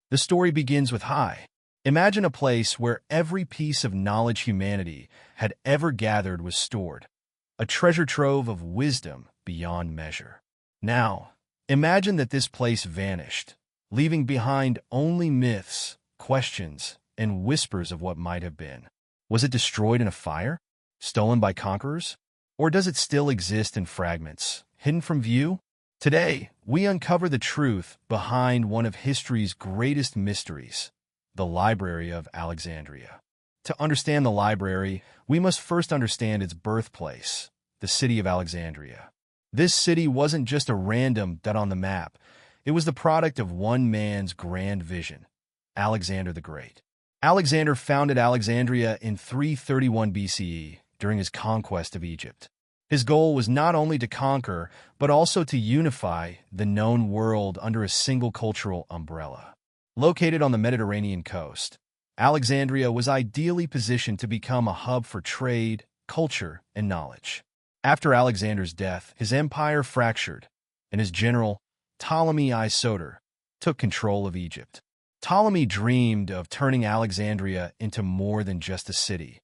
The story begins with high. Imagine a place where every piece of knowledge humanity had ever gathered was stored, a treasure trove of wisdom beyond measure. Now, imagine that this place vanished, leaving behind only myths, questions, and whispers of what might have been. Was it destroyed in a fire? Stolen by conquerors? Or does it still exist in fragments, hidden from view? Today, we uncover the truth behind one of history's greatest mysteries, the Library of Alexandria. To understand the library, we must first understand its birthplace, the city of Alexandria. This city wasn't just a random dot on the map. It was the product of one man's grand vision, Alexander the Great. Alexander founded Alexandria in 331 BCE during his conquest of Egypt. His goal was not only to conquer, but also to unify the known world under a single cultural umbrella. Located on the Mediterranean coast, Alexandria was ideally positioned to become a hub for trade, culture, and knowledge. After Alexander's death, his empire fractured, and his general, Ptolemy I Soter, took control of Egypt. Ptolemy dreamed of turning Alexandria into more than just a city.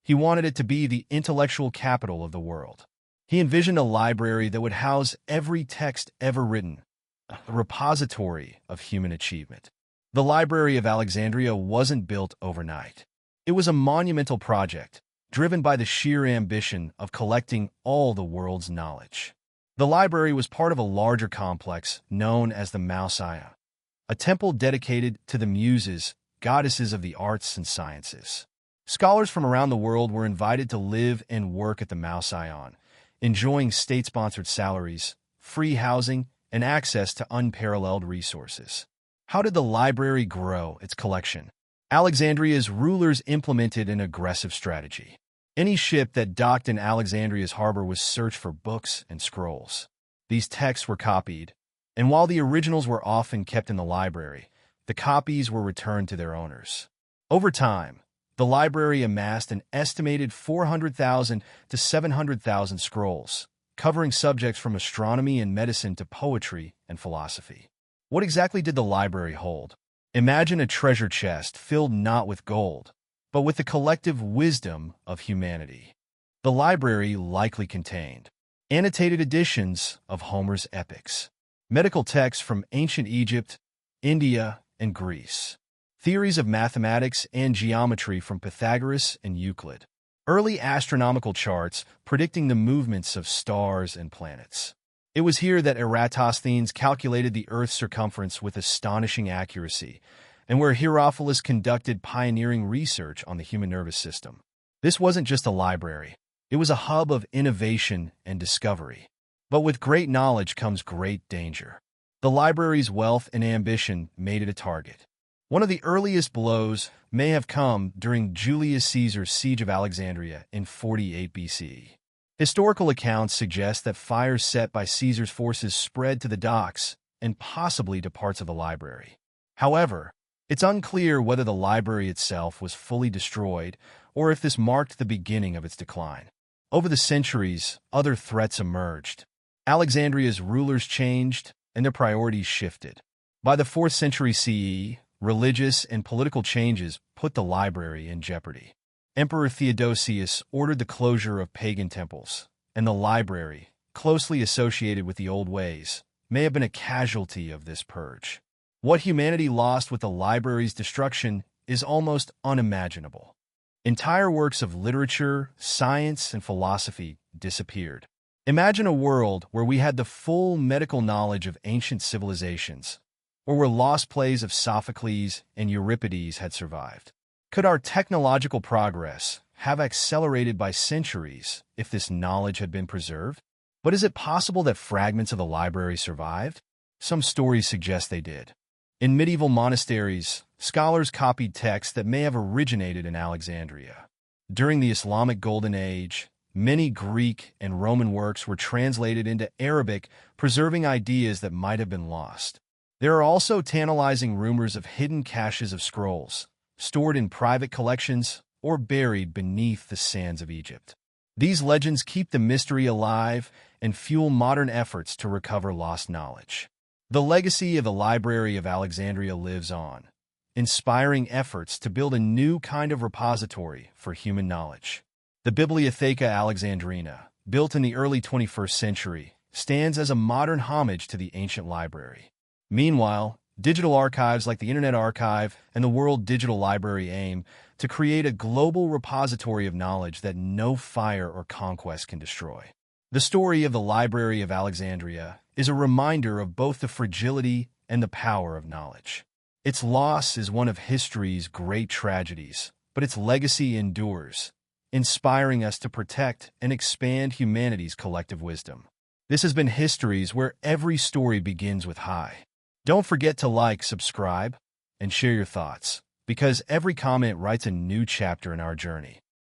He wanted it to be the intellectual capital of the world. He envisioned a library that would house every text ever written, a repository of human achievement. The Library of Alexandria wasn't built overnight. It was a monumental project, driven by the sheer ambition of collecting all the world's knowledge. The library was part of a larger complex known as the Mausoleum, a temple dedicated to the Muses, goddesses of the arts and sciences. Scholars from around the world were invited to live and work at the Mausoleum, enjoying state-sponsored salaries, free housing, and access to unparalleled resources. How did the library grow its collection? Alexandria's rulers implemented an aggressive strategy. Any ship that docked in Alexandria's harbor was searched for books and scrolls. These texts were copied, and while the originals were often kept in the library, the copies were returned to their owners. Over time, the library amassed an estimated 400,000 to 700,000 scrolls, covering subjects from astronomy and medicine to poetry and philosophy. What exactly did the library hold? Imagine a treasure chest filled not with gold, but with the collective wisdom of humanity. The library likely contained annotated editions of Homer's epics, medical texts from ancient Egypt, India, and Greece, theories of mathematics and geometry from Pythagoras and Euclid, early astronomical charts predicting the movements of stars and planets. It was here that Eratosthenes calculated the Earth's circumference with astonishing accuracy, and where Herophilus conducted pioneering research on the human nervous system. This wasn't just a library. It was a hub of innovation and discovery. But with great knowledge comes great danger. The library's wealth and ambition made it a target. One of the earliest blows may have come during Julius Caesar's siege of Alexandria in 48 BCE. Historical accounts suggest that fires set by Caesar's forces spread to the docks and possibly to parts of the library. However, it's unclear whether the library itself was fully destroyed or if this marked the beginning of its decline. Over the centuries, other threats emerged. Alexandria's rulers changed and their priorities shifted. By the 4th century CE, religious and political changes put the library in jeopardy. Emperor Theodosius ordered the closure of pagan temples, and the library, closely associated with the old ways, may have been a casualty of this purge. What humanity lost with the library's destruction is almost unimaginable. Entire works of literature, science, and philosophy disappeared. Imagine a world where we had the full medical knowledge of ancient civilizations, or where lost plays of Sophocles and Euripides had survived. Could our technological progress have accelerated by centuries if this knowledge had been preserved? But is it possible that fragments of the library survived? Some stories suggest they did. In medieval monasteries, scholars copied texts that may have originated in Alexandria. During the Islamic Golden Age, many Greek and Roman works were translated into Arabic, preserving ideas that might have been lost. There are also tantalizing rumors of hidden caches of scrolls, stored in private collections or buried beneath the sands of Egypt. These legends keep the mystery alive and fuel modern efforts to recover lost knowledge. The legacy of the Library of Alexandria lives on, inspiring efforts to build a new kind of repository for human knowledge. The Bibliotheca Alexandrina, built in the early 21st century, stands as a modern homage to the ancient library. Meanwhile, digital archives like the Internet Archive and the World Digital Library aim to create a global repository of knowledge that no fire or conquest can destroy. The story of the Library of Alexandria is a reminder of both the fragility and the power of knowledge. Its loss is one of history's great tragedies, but its legacy endures, inspiring us to protect and expand humanity's collective wisdom. This has been Histories, where every story begins with hi. Don't forget to like, subscribe, and share your thoughts, because every comment writes a new chapter in our journey.